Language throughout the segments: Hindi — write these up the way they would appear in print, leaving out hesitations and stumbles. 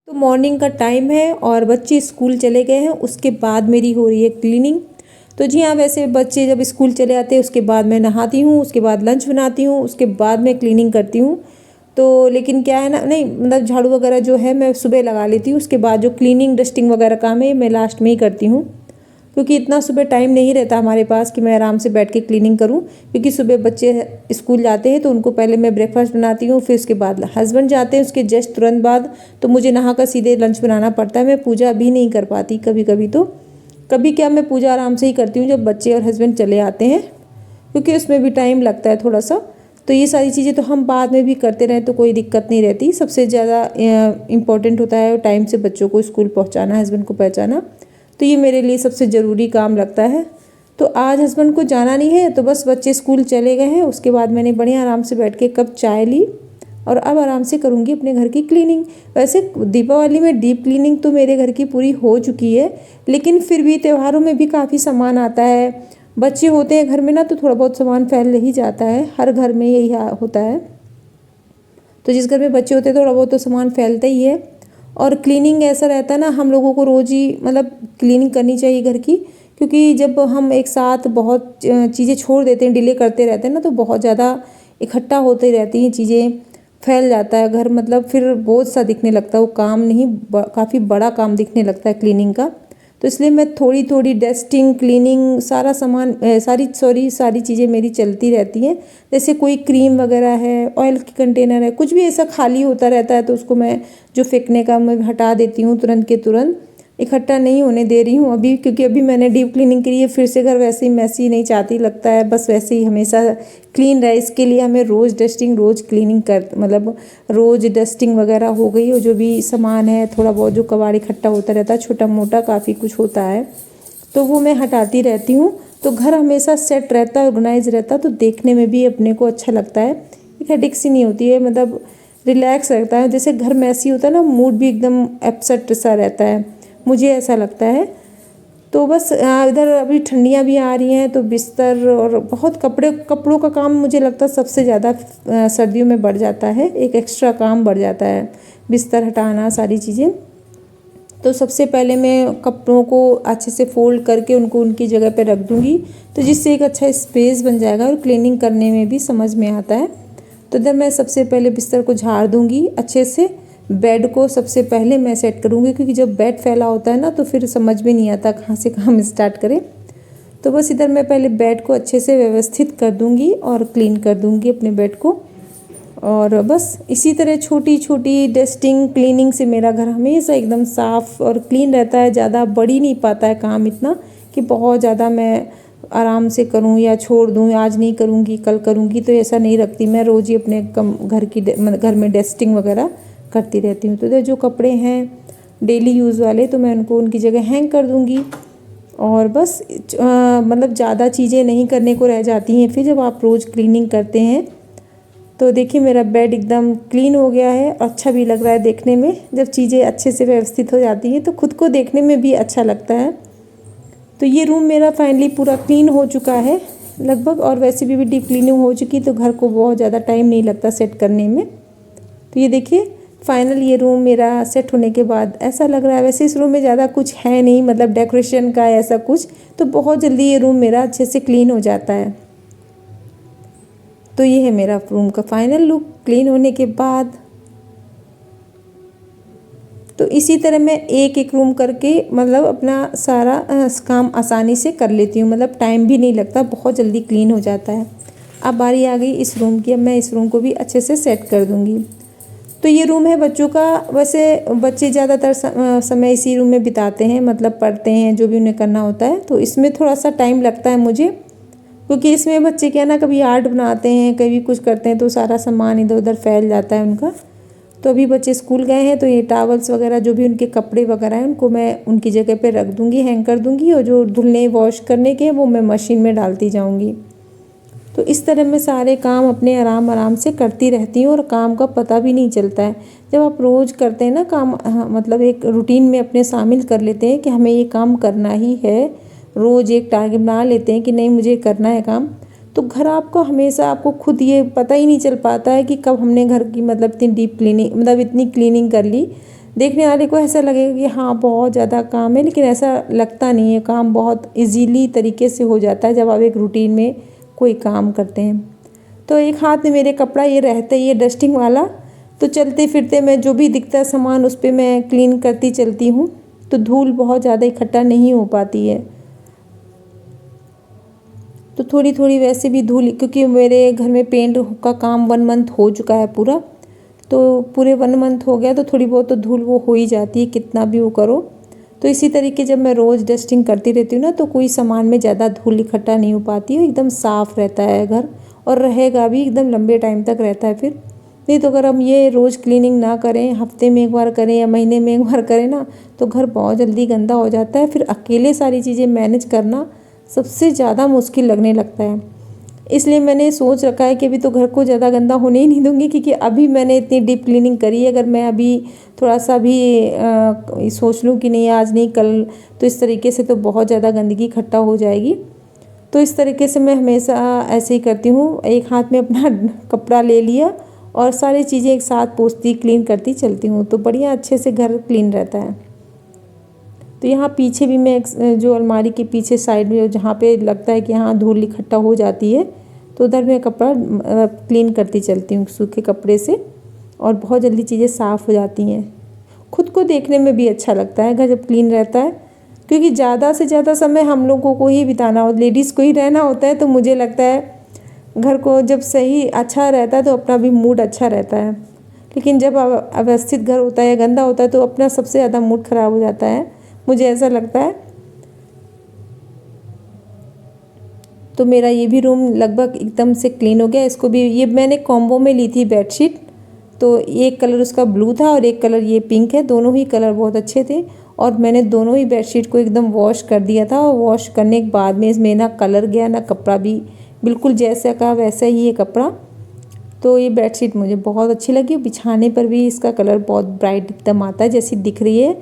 तो मॉर्निंग का टाइम है और बच्चे स्कूल चले गए हैं, उसके बाद मेरी हो रही है क्लीनिंग। तो जी हाँ, वैसे बच्चे जब स्कूल चले आते हैं उसके बाद मैं नहाती हूँ, उसके बाद लंच बनाती हूँ, उसके बाद मैं क्लीनिंग करती हूँ। तो लेकिन क्या है ना, नहीं मतलब झाड़ू वगैरह जो है मैं सुबह लगा लेती हूँ, उसके बाद जो क्लीनिंग डस्टिंग वगैरह काम है मैं लास्ट में ही करती हूँ, क्योंकि इतना सुबह टाइम नहीं रहता हमारे पास कि मैं आराम से बैठ के क्लीनिंग करूं। क्योंकि सुबह बच्चे स्कूल जाते हैं तो उनको पहले मैं ब्रेकफास्ट बनाती हूँ, फिर उसके बाद हस्बैंड जाते हैं, उसके जस्ट तुरंत बाद तो मुझे नहा कर सीधे लंच बनाना पड़ता है। मैं पूजा भी नहीं कर पाती कभी कभी, तो कभी क्या मैं पूजा आराम से ही करती हूँ जब बच्चे और हस्बैंड चले आते हैं, क्योंकि उसमें भी टाइम लगता है थोड़ा सा। तो ये सारी चीज़ें तो हम बाद में भी करते रहें तो कोई दिक्कत नहीं रहती। सबसे ज़्यादा इम्पोर्टेंट होता है टाइम से बच्चों को स्कूल पहुँचाना, हस्बैंड को पहुँचाना। तो ये मेरे लिए सबसे ज़रूरी काम लगता है। तो आज हस्बैंड को जाना नहीं है तो बस बच्चे स्कूल चले गए हैं, उसके बाद मैंने बढ़िया आराम से बैठ के कप चाय ली और अब आराम से करूँगी अपने घर की क्लीनिंग। वैसे दीपावली में डीप क्लीनिंग तो मेरे घर की पूरी हो चुकी है, लेकिन फिर भी त्योहारों में भी काफ़ी सामान आता है। बच्चे होते हैं घर में ना, तो थोड़ा बहुत सामान फैल ही जाता है, हर घर में यही होता है। तो जिस घर में बच्चे होते हैं थोड़ा बहुत तो सामान फैलता ही है। और क्लीनिंग ऐसा रहता है ना, हम लोगों को रोज़ ही मतलब क्लीनिंग करनी चाहिए घर की, क्योंकि जब हम एक साथ बहुत चीज़ें छोड़ देते हैं, डिले करते रहते हैं ना, तो बहुत ज़्यादा इकट्ठा होती रहती हैं चीज़ें, फैल जाता है घर, मतलब फिर बोझ सा दिखने लगता है, वो काम नहीं काफ़ी बड़ा काम दिखने लगता है क्लीनिंग का। तो इसलिए मैं थोड़ी थोड़ी डस्टिंग क्लीनिंग सारा सामान सारी चीज़ें मेरी चलती रहती हैं। जैसे कोई क्रीम वगैरह है, ऑयल की कंटेनर है, कुछ भी ऐसा खाली होता रहता है तो उसको मैं जो फेंकने का मैं हटा देती हूँ तुरंत के तुरंत, इकट्ठा नहीं होने दे रही हूँ अभी, क्योंकि अभी मैंने डीप क्लीनिंग करी है, फिर से घर वैसे ही मैसी नहीं चाहती, लगता है बस वैसे ही हमेशा क्लीन रहे। इसके लिए हमें रोज़ डस्टिंग रोज़ क्लीनिंग कर मतलब रोज़ डस्टिंग वगैरह हो गई, और जो भी सामान है थोड़ा बहुत जो कबाड़ इकट्ठा होता रहता है, छोटा मोटा काफ़ी कुछ होता है, तो वो मैं हटाती रहती हूँ। तो घर हमेशा सेट रहता है, ऑर्गेनाइज रहता है, तो देखने में भी अपने को अच्छा लगता है, एक हेडेक सी नहीं होती है, मतलब रिलैक्स रहता है। जैसे घर मैसी होता है ना, मूड भी एकदम अपसेट सा रहता है, मुझे ऐसा लगता है। तो बस इधर अभी ठंडियाँ भी आ रही हैं तो बिस्तर और बहुत कपड़ों का काम मुझे लगता है सबसे ज़्यादा सर्दियों में बढ़ जाता है, एक एक्स्ट्रा काम बढ़ जाता है, बिस्तर हटाना सारी चीज़ें। तो सबसे पहले मैं कपड़ों को अच्छे से फोल्ड करके उनको उनकी जगह पे रख दूँगी, तो जिससे एक अच्छा स्पेस बन जाएगा और क्लीनिंग करने में भी समझ में आता है। तो इधर मैं सबसे पहले बिस्तर को झाड़ दूँगी अच्छे से, बेड को सबसे पहले मैं सेट करूँगी, क्योंकि जब बेड फैला होता है ना तो फिर समझ में नहीं आता कहाँ से काम स्टार्ट करें। तो बस इधर मैं पहले बेड को अच्छे से व्यवस्थित कर दूँगी और क्लीन कर दूँगी अपने बेड को। और बस इसी तरह छोटी छोटी डस्टिंग क्लीनिंग से मेरा घर हमेशा एकदम साफ़ और क्लीन रहता है। ज़्यादा बढ़ ही नहीं पाता है काम इतना कि बहुत ज़्यादा मैं आराम से करूं या छोड़ दूं, आज नहीं करूंगी कल करूंगी, तो ऐसा नहीं रखती मैं, रोज़ ही अपने घर में डस्टिंग वगैरह करती रहती हूँ। तो इधर जो कपड़े हैं डेली यूज़ वाले तो मैं उनको उनकी जगह हैंग कर दूँगी। और बस मतलब ज़्यादा चीज़ें नहीं करने को रह जाती हैं फिर जब आप रोज़ क्लीनिंग करते हैं। तो देखिए मेरा बेड एकदम क्लीन हो गया है, अच्छा भी लग रहा है देखने में। जब चीज़ें अच्छे से व्यवस्थित हो जाती हैं तो खुद को देखने में भी अच्छा लगता है। तो ये रूम मेरा फाइनली पूरा क्लीन हो चुका है लगभग, और वैसे भी डीप क्लीनिंग हो चुकी तो घर को बहुत ज़्यादा टाइम नहीं लगता सेट करने में। तो ये देखिए फाइनल ये रूम मेरा सेट होने के बाद ऐसा लग रहा है। वैसे इस रूम में ज़्यादा कुछ है नहीं, मतलब डेकोरेशन का ऐसा कुछ, तो बहुत जल्दी ये रूम मेरा अच्छे से क्लीन हो जाता है। तो ये है मेरा रूम का फाइनल लुक क्लीन होने के बाद। तो इसी तरह मैं एक एक रूम करके मतलब अपना सारा काम आसानी से कर लेती हूँ, मतलब टाइम भी नहीं लगता, बहुत जल्दी क्लीन हो जाता है। अब बारी आ गई इस रूम की, अब मैं इस रूम को भी अच्छे से सेट कर दूँगी। तो ये रूम है बच्चों का। वैसे बच्चे ज़्यादातर समय इसी रूम में बिताते हैं, मतलब पढ़ते हैं, जो भी उन्हें करना होता है। तो इसमें थोड़ा सा टाइम लगता है मुझे, क्योंकि इसमें बच्चे क्या ना कभी आर्ट बनाते हैं कभी कुछ करते हैं, तो सारा सामान इधर उधर फैल जाता है उनका। तो अभी बच्चे स्कूल गए हैं तो ये टावल्स वगैरह जो भी उनके कपड़े वगैरह हैं उनको मैं उनकी जगह पे रख दूँगी, हैंग कर दूँगी, और जो धुलने वॉश करने के हैं वो मैं मशीन में डालती जाऊँगी। तो इस तरह मैं सारे काम अपने आराम आराम से करती रहती हूँ और काम का पता भी नहीं चलता है। जब आप रोज़ करते हैं ना काम, मतलब एक रूटीन में अपने शामिल कर लेते हैं कि हमें ये काम करना ही है, रोज़ एक टारगेट बना लेते हैं कि नहीं मुझे करना है काम, तो घर आपको हमेशा आपको खुद ये पता ही नहीं चल पाता है कि कब हमने घर की मतलब इतनी डीप क्लीनिंग मतलब इतनी क्लीनिंग कर ली। देखने वाले को ऐसा लगेगा कि हाँ बहुत ज़्यादा काम है, लेकिन ऐसा लगता नहीं है। काम बहुत इजीली तरीके से हो जाता है जब आप एक रूटीन में कोई काम करते हैं। तो एक हाथ में मेरे कपड़ा ये रहता है, ये डस्टिंग वाला, तो चलते फिरते मैं जो भी दिखता है सामान उस पर मैं क्लीन करती चलती हूँ, तो धूल बहुत ज़्यादा इकट्ठा नहीं हो पाती है। तो थोड़ी थोड़ी वैसे भी धूल, क्योंकि मेरे घर में पेंट का काम 1 मंथ हो चुका है पूरा, तो पूरे 1 मंथ हो गया, तो थोड़ी बहुत तो धूल वो हो ही जाती है कितना भी वो करो। तो इसी तरीके जब मैं रोज़ डस्टिंग करती रहती हूँ ना, तो कोई सामान में ज़्यादा धूल इकट्ठा नहीं हो पाती है, एकदम साफ़ रहता है घर, और रहेगा भी एकदम लंबे टाइम तक रहता है। फिर नहीं तो अगर हम ये रोज़ क्लीनिंग ना करें, हफ्ते में 1 बार करें या महीने में 1 बार करें ना, तो घर बहुत जल्दी गंदा हो जाता है। फिर अकेले सारी चीज़ें मैनेज करना सबसे ज़्यादा मुश्किल लगने लगता है। इसलिए मैंने सोच रखा है कि अभी तो घर को ज़्यादा गंदा होने ही नहीं दूँगी, क्योंकि अभी मैंने इतनी डीप क्लीनिंग करी है। अगर मैं अभी थोड़ा सा भी सोच लूँ कि नहीं आज नहीं कल, तो इस तरीके से तो बहुत ज़्यादा गंदगी इकट्ठा हो जाएगी। तो इस तरीके से मैं हमेशा ऐसे ही करती हूँ, एक हाथ में अपना कपड़ा ले लिया और सारी चीज़ें एक साथ पोंछती क्लीन करती चलती हूँ, तो बढ़िया अच्छे से घर क्लीन रहता है। तो यहाँ पीछे भी मैं जो अलमारी के पीछे साइड में जहाँ पे लगता है कि हाँ धूल इकट्ठा हो जाती है, तो उधर मैं कपड़ा क्लीन करती चलती हूँ सूखे कपड़े से, और बहुत जल्दी चीज़ें साफ़ हो जाती हैं। खुद को देखने में भी अच्छा लगता है घर जब क्लीन रहता है, क्योंकि ज़्यादा से ज़्यादा समय हम लोगों को ही बिताना हो, लेडीज़ को ही रहना होता है। तो मुझे लगता है घर को जब सही अच्छा रहता है तो अपना भी मूड अच्छा रहता है, लेकिन जब अव्यवस्थित घर होता है या गंदा होता है तो अपना सबसे ज़्यादा मूड ख़राब हो जाता है, मुझे ऐसा लगता है। तो मेरा ये भी रूम लगभग एकदम से क्लीन हो गया। इसको भी ये मैंने कॉम्बो में ली थी बेडशीट, तो एक कलर उसका ब्लू था और एक कलर ये पिंक है, दोनों ही कलर बहुत अच्छे थे। और मैंने दोनों ही बेडशीट को एकदम वॉश कर दिया था, और वॉश करने के बाद में इसमें ना कलर गया ना कपड़ा भी, बिल्कुल जैसा कहा वैसा ही है कपड़ा। तो ये बेडशीट मुझे बहुत अच्छी लगी, बिछाने पर भी इसका कलर बहुत ब्राइट एकदम आता है, जैसी दिख रही है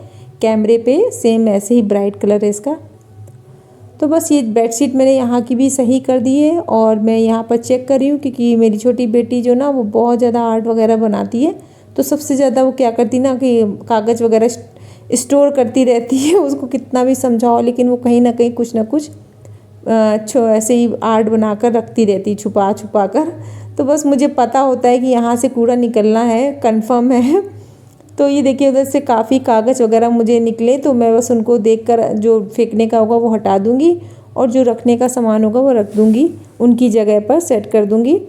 कैमरे पे सेम ऐसे ही ब्राइट कलर है इसका। तो बस ये बेडशीट मैंने यहाँ की भी सही कर दी है, और मैं यहाँ पर चेक कर रही हूँ क्योंकि मेरी छोटी बेटी जो ना वो बहुत ज़्यादा आर्ट वगैरह बनाती है, तो सबसे ज़्यादा वो क्या करती ना कि कागज़ वगैरह स्टोर करती रहती है। उसको कितना भी समझाओ लेकिन वो कहीं ना कहीं कुछ ना कुछ ऐसे ही आर्ट बनाकर रखती रहती छुपा छुपा कर। तो बस मुझे पता होता है कि यहाँ से कूड़ा निकलना है, कंफर्म है। तो ये देखिए उधर से काफ़ी कागज़ वगैरह मुझे निकले, तो मैं बस उनको देखकर जो फेंकने का होगा वो हटा दूँगी, और जो रखने का सामान होगा वो रख दूँगी, उनकी जगह पर सेट कर दूँगी।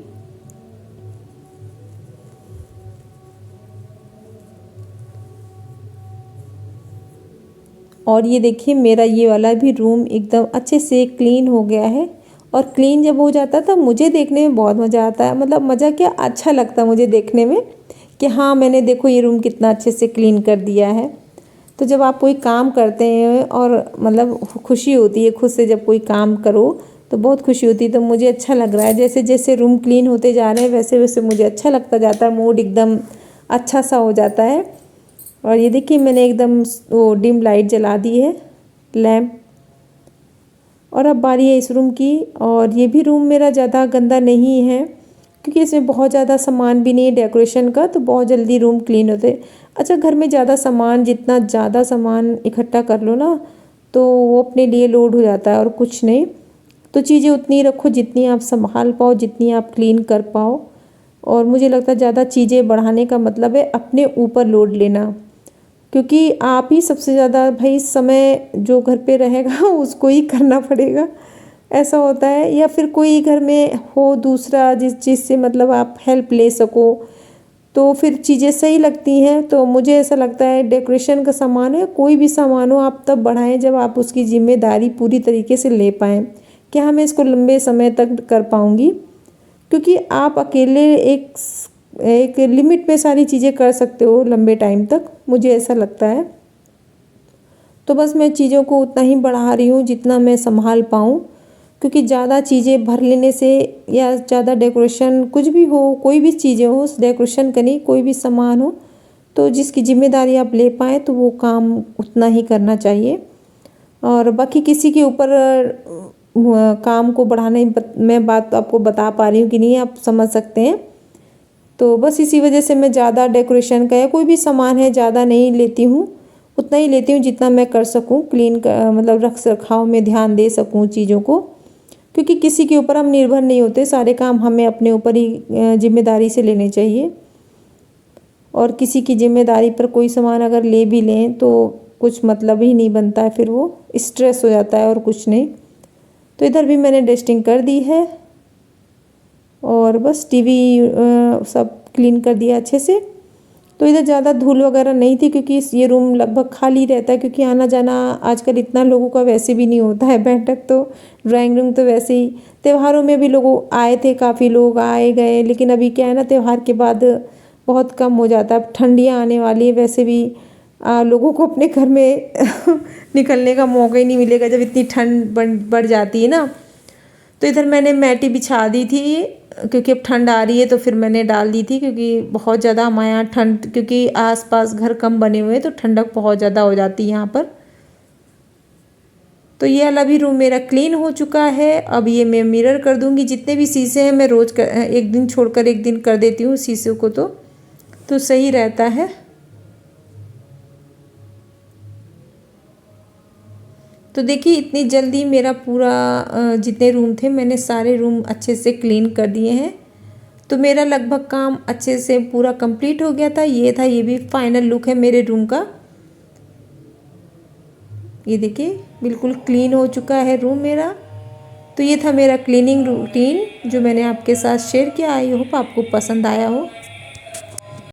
और ये देखिए मेरा ये वाला भी रूम एकदम अच्छे से क्लीन हो गया है। और क्लीन जब हो जाता है तब मुझे देखने में बहुत मज़ा आता है, मतलब मज़ा क्या, अच्छा लगता है मुझे देखने में कि हाँ मैंने देखो ये रूम कितना अच्छे से क्लीन कर दिया है। तो जब आप कोई काम करते हैं और मतलब खुशी होती है खुद से, जब कोई काम करो तो बहुत खुशी होती है। तो मुझे अच्छा लग रहा है, जैसे जैसे रूम क्लीन होते जा रहे हैं वैसे वैसे मुझे अच्छा लगता जाता है, मूड एकदम अच्छा सा हो जाता है। और ये देखिए मैंने एकदम वो डिम लाइट जला दी है, लैम्प। और अब बारी है इस रूम की, और ये भी रूम मेरा ज़्यादा गंदा नहीं है क्योंकि इसमें बहुत ज़्यादा सामान भी नहीं है डेकोरेशन का, तो बहुत जल्दी रूम क्लीन होते। अच्छा, घर में ज़्यादा सामान, जितना ज़्यादा सामान इकट्ठा कर लो ना तो वो अपने लिए लोड हो जाता है और कुछ नहीं। तो चीज़ें उतनी रखो जितनी आप संभाल पाओ, जितनी आप क्लीन कर पाओ। और मुझे लगता है ज़्यादा चीज़ें बढ़ाने का मतलब है अपने ऊपर लोड लेना, क्योंकि आप ही सबसे ज़्यादा भाई समय जो घर पे रहेगा उसको ही करना पड़ेगा, ऐसा होता है। या फिर कोई घर में हो दूसरा जिस चीज़ से मतलब आप हेल्प ले सको, तो फिर चीज़ें सही लगती हैं। तो मुझे ऐसा लगता है डेकोरेशन का सामान है, कोई भी सामान हो आप तब बढ़ाएं जब आप उसकी जिम्मेदारी पूरी तरीके से ले पाएँ कि हाँ मैं इसको लंबे समय तक कर पाऊँगी। क्योंकि आप अकेले एक लिमिट में सारी चीज़ें कर सकते हो लंबे टाइम तक, मुझे ऐसा लगता है। तो बस मैं चीज़ों को उतना ही बढ़ा रही हूँ जितना मैं संभाल पाऊँ, क्योंकि ज़्यादा चीज़ें भर लेने से या ज़्यादा डेकोरेशन कुछ भी हो, कोई भी चीज़ें हो, उस डेकोरेशन का नहीं, कोई भी सामान हो, तो जिसकी जिम्मेदारी आप ले पाएँ तो वो काम उतना ही करना चाहिए। और बाकी किसी के ऊपर काम को बढ़ाने मैं बात आपको बता पा रही हूँ कि नहीं, आप समझ सकते हैं तो बस इसी वजह से मैं ज़्यादा डेकोरेशन का या कोई भी सामान है ज़्यादा नहीं लेती हूँ, उतना ही लेती हूँ जितना मैं कर सकूँ, क्लीन मतलब रख रखाव में ध्यान दे सकूँ चीज़ों को, क्योंकि किसी के ऊपर हम निर्भर नहीं होते, सारे काम हमें अपने ऊपर ही जिम्मेदारी से लेने चाहिए। और किसी की जिम्मेदारी पर कोई सामान अगर ले भी लें तो कुछ मतलब ही नहीं बनता है, फिर वो स्ट्रेस हो जाता है और कुछ नहीं। तो इधर भी मैंने डस्टिंग कर दी है और बस टीवी सब क्लीन कर दिया अच्छे से। तो इधर ज़्यादा धूल वगैरह नहीं थी क्योंकि ये रूम लगभग खाली रहता है, क्योंकि आना जाना आजकल इतना लोगों का वैसे भी नहीं होता है। बैठक तो ड्राइंग रूम तो वैसे ही, त्योहारों में भी लोग आए थे, काफ़ी लोग आए गए, लेकिन अभी क्या है ना, त्यौहार के बाद बहुत कम हो जाता है। अब ठंडियाँ आने वाली है, वैसे भी लोगों को अपने घर में निकलने का मौका ही नहीं मिलेगा जब इतनी ठंड बढ़ जाती है ना। तो इधर मैंने मैटी बिछा दी थी क्योंकि अब ठंड आ रही है, तो फिर मैंने डाल दी थी क्योंकि बहुत ज़्यादा हमारे यहाँ ठंड, क्योंकि आसपास घर कम बने हुए हैं तो ठंडक बहुत ज़्यादा हो जाती है यहाँ पर। तो ये वाला भी रूम मेरा क्लीन हो चुका है। अब ये मैं मिरर कर दूँगी, जितने भी शीशे हैं मैं रोज़ एक दिन छोड़कर एक दिन कर देती हूँ शीशे को, तो सही रहता है। तो देखिए इतनी जल्दी मेरा पूरा जितने रूम थे मैंने सारे रूम अच्छे से क्लीन कर दिए हैं। तो मेरा लगभग काम अच्छे से पूरा कंप्लीट हो गया था। ये भी फाइनल लुक है मेरे रूम का। ये देखिए बिल्कुल क्लीन हो चुका है रूम मेरा। तो ये था मेरा क्लीनिंग रूटीन जो मैंने आपके साथ शेयर किया। आई होप आपको पसंद आया हो।